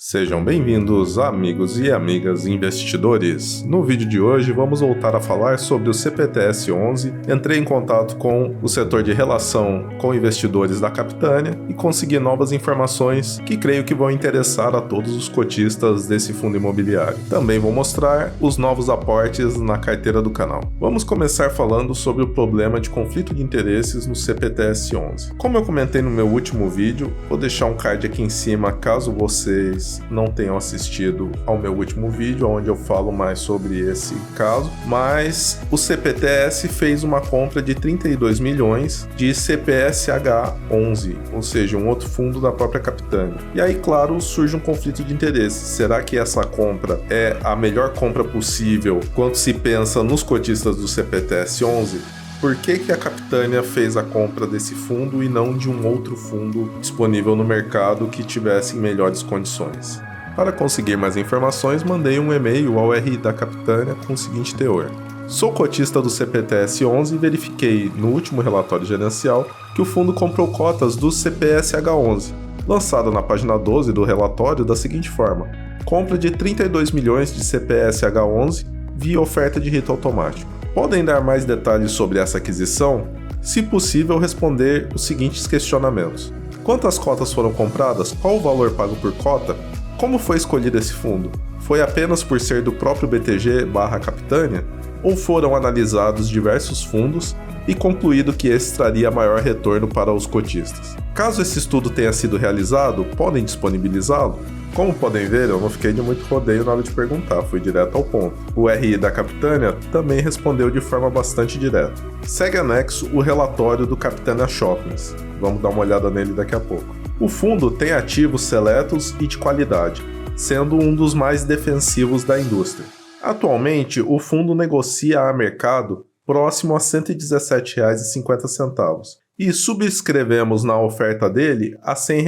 Sejam bem-vindos, amigos e amigas investidores. No vídeo de hoje vamos voltar a falar sobre o CPTS-11. Entrei em contato com o setor de relação com investidores da Capitânia e consegui novas informações que creio que vão interessar a todos os cotistas desse fundo imobiliário. Também vou mostrar os novos aportes na carteira do canal. Vamos começar falando sobre o problema de conflito de interesses no CPTS-11. Como eu comentei no meu último vídeo, vou deixar um card aqui em cima caso vocês não tenham assistido ao meu último vídeo, onde eu falo mais sobre esse caso, mas o CPTS fez uma compra de 32 milhões de CPSH11, ou seja, um outro fundo da própria Capitânia. E aí, claro, surge um conflito de interesse. Será que essa compra é a melhor compra possível quando se pensa nos cotistas do CPTS-11? Por que a Capitânia fez a compra desse fundo e não de um outro fundo disponível no mercado que tivesse em melhores condições? Para conseguir mais informações, mandei um e-mail ao RI da Capitânia com o seguinte teor: sou cotista do CPTS-11 e verifiquei no último relatório gerencial que o fundo comprou cotas do CPSH11, lançado na página 12 do relatório da seguinte forma: compra de 32 milhões de CPSH11 via oferta de rito automático. Podem dar mais detalhes sobre essa aquisição? Se possível, responder os seguintes questionamentos: quantas cotas foram compradas? Qual o valor pago por cota? Como foi escolhido esse fundo? Foi apenas por ser do próprio BTG/Capitânia? Ou foram analisados diversos fundos e concluído que esse traria maior retorno para os cotistas? Caso esse estudo tenha sido realizado, podem disponibilizá-lo? Como podem ver, eu não fiquei de muito rodeio na hora de perguntar, fui direto ao ponto. O RI da Capitânia também respondeu de forma bastante direta. Segue anexo o relatório do Capitânia Shoppings. Vamos dar uma olhada nele daqui a pouco. O fundo tem ativos seletos e de qualidade, sendo um dos mais defensivos da indústria. Atualmente, o fundo negocia a mercado próximo a R$ 117,50 e subscrevemos na oferta dele a R$ 100.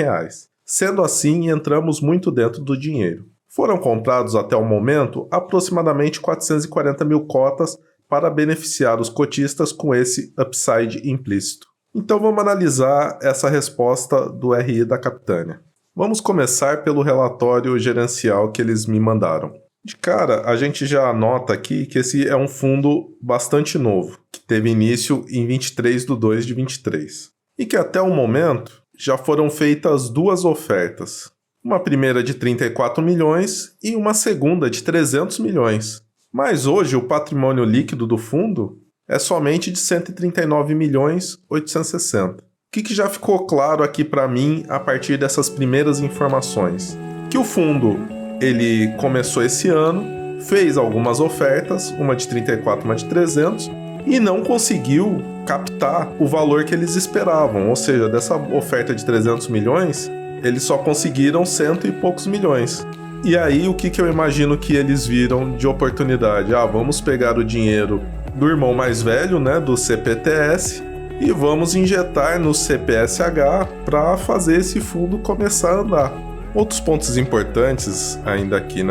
Sendo assim, entramos muito dentro do dinheiro. Foram comprados até o momento aproximadamente 440 mil cotas para beneficiar os cotistas com esse upside implícito. Então vamos analisar essa resposta do RI da Capitânia. Vamos começar pelo relatório gerencial que eles me mandaram. De cara, a gente já nota aqui que esse é um fundo bastante novo, que teve início em 23/2/23, e que até o momento já foram feitas duas ofertas, uma primeira de 34 milhões e uma segunda de 300 milhões. Mas hoje o patrimônio líquido do fundo é somente de 139.860. O que já ficou claro aqui para mim a partir dessas primeiras informações? Que o fundo ele começou esse ano, fez algumas ofertas, uma de 34, uma de 300, e não conseguiu captar o valor que eles esperavam. Ou seja, dessa oferta de 300 milhões, eles só conseguiram 100 e poucos milhões. E aí, o que eu imagino que eles viram de oportunidade? Vamos pegar o dinheiro do irmão mais velho, né, do CPTS, e vamos injetar no CPSH para fazer esse fundo começar a andar. Outros pontos importantes ainda aqui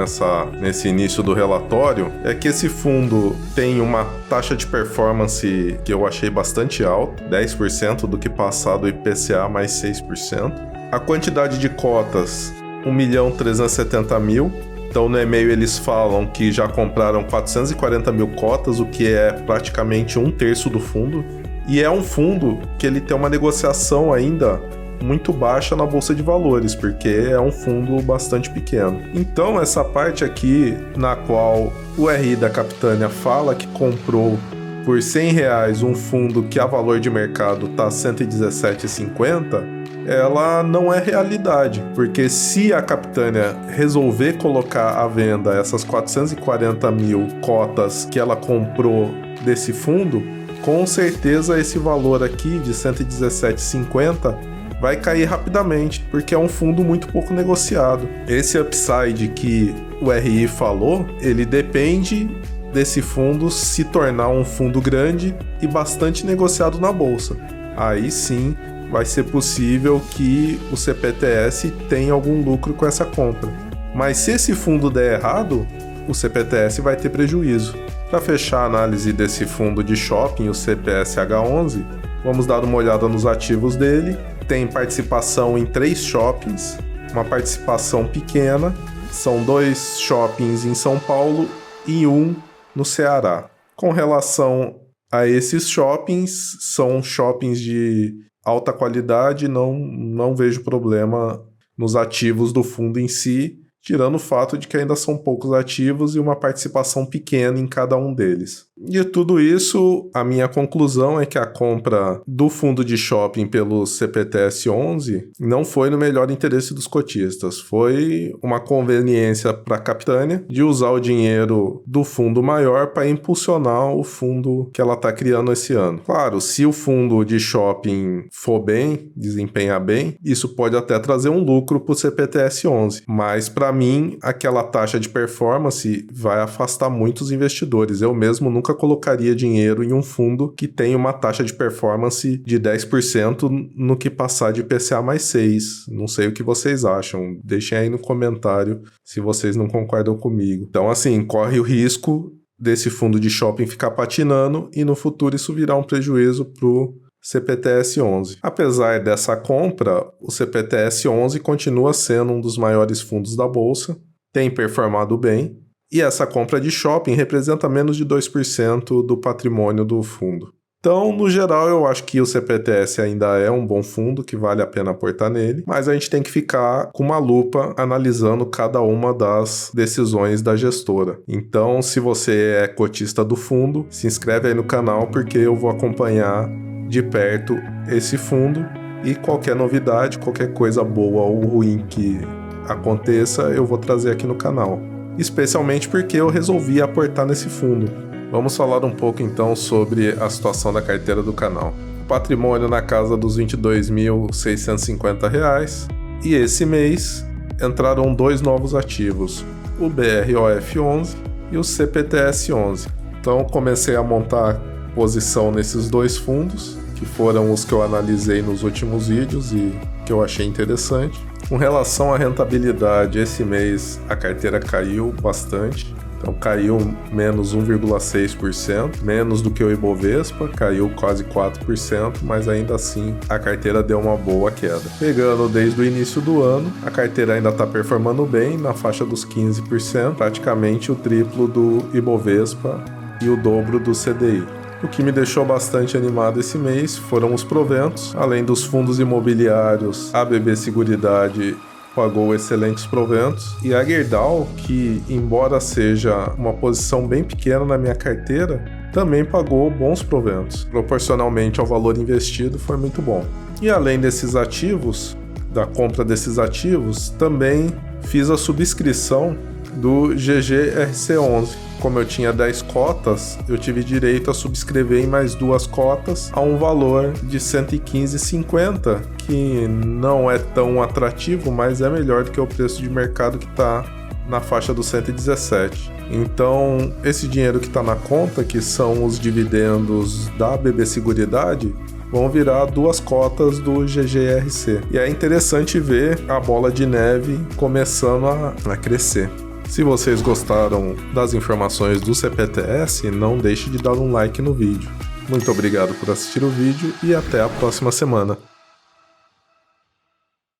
nesse início do relatório é que esse fundo tem uma taxa de performance que eu achei bastante alta, 10% do que passado o IPCA mais 6%. A quantidade de cotas, 1.370.000. Então no e-mail eles falam que já compraram 440 mil cotas, o que é praticamente 1/3 do fundo. E é um fundo que ele tem uma negociação ainda muito baixa na bolsa de valores, porque é um fundo bastante pequeno. Então essa parte aqui na qual o RI da Capitânia fala que comprou por R$ 100 um fundo que a valor de mercado está R$ 117,50, ela não é realidade, porque se a Capitânia resolver colocar à venda essas 440 mil cotas que ela comprou desse fundo, com certeza esse valor aqui de R$ 117,50 vai cair rapidamente, porque é um fundo muito pouco negociado. Esse upside que o RI falou, ele depende desse fundo se tornar um fundo grande e bastante negociado na bolsa. Aí sim vai ser possível que o CPTS tenha algum lucro com essa compra. Mas se esse fundo der errado, o CPTS vai ter prejuízo. Para fechar a análise desse fundo de shopping, o CPSH11, vamos dar uma olhada nos ativos dele. Tem participação em 3 shoppings, uma participação pequena. São 2 shoppings em São Paulo e 1 no Ceará. Com relação a esses shoppings, são shoppings de alta qualidade, não vejo problema nos ativos do fundo em si, tirando o fato de que ainda são poucos ativos e uma participação pequena em cada um deles. De tudo isso, a minha conclusão é que a compra do fundo de shopping pelo CPTS 11 não foi no melhor interesse dos cotistas, foi uma conveniência para a Capitânia de usar o dinheiro do fundo maior para impulsionar o fundo que ela está criando esse ano. Claro, se o fundo de shopping for bem, desempenhar bem, isso pode até trazer um lucro para o CPTS 11, mas para mim, aquela taxa de performance vai afastar muitos investidores. Eu mesmo nunca colocaria dinheiro em um fundo que tem uma taxa de performance de 10% no que passar de IPCA mais 6. Não sei o que vocês acham. Deixem aí no comentário se vocês não concordam comigo. Então, assim, corre o risco desse fundo de shopping ficar patinando e no futuro isso virar um prejuízo pro CPTS 11. Apesar dessa compra, o CPTS 11 continua sendo um dos maiores fundos da bolsa, tem performado bem, e essa compra de shopping representa menos de 2% do patrimônio do fundo. Então, no geral, eu acho que o CPTS ainda é um bom fundo, que vale a pena aportar nele, mas a gente tem que ficar com uma lupa analisando cada uma das decisões da gestora. Então, se você é cotista do fundo, se inscreve aí no canal, porque eu vou acompanhar de perto esse fundo e qualquer novidade, qualquer coisa boa ou ruim que aconteça, eu vou trazer aqui no canal. Especialmente porque eu resolvi aportar nesse fundo. Vamos falar um pouco então sobre a situação da carteira do canal. Patrimônio na casa dos R$ 22.650 e esse mês entraram 2 novos ativos, o BROF11 e o CPTS 11. Então comecei a montar posição nesses 2 fundos, que foram os que eu analisei nos últimos vídeos e que eu achei interessante. Com relação à rentabilidade, esse mês a carteira caiu bastante, então caiu menos 1,6%, menos do que o Ibovespa, caiu quase 4%, mas ainda assim a carteira deu uma boa queda. Pegando desde o início do ano, a carteira ainda está performando bem, na faixa dos 15%, praticamente o triplo do Ibovespa e o dobro do CDI. O que me deixou bastante animado esse mês foram os proventos, além dos fundos imobiliários, a BB Seguridade pagou excelentes proventos, e a Gerdau, que embora seja uma posição bem pequena na minha carteira, também pagou bons proventos. Proporcionalmente ao valor investido foi muito bom. E além desses ativos, da compra desses ativos, também fiz a subscrição do GGRC11. Como eu tinha 10 cotas, eu tive direito a subscrever em mais 2 cotas a um valor de R$ 115,50, que não é tão atrativo, mas é melhor do que o preço de mercado que está na faixa dos 117. Então, esse dinheiro que está na conta, que são os dividendos da BB Seguridade, vão virar 2 cotas do GGRC. E é interessante ver a bola de neve começando a crescer. Se vocês gostaram das informações do CPTS, não deixe de dar um like no vídeo. Muito obrigado por assistir o vídeo e até a próxima semana.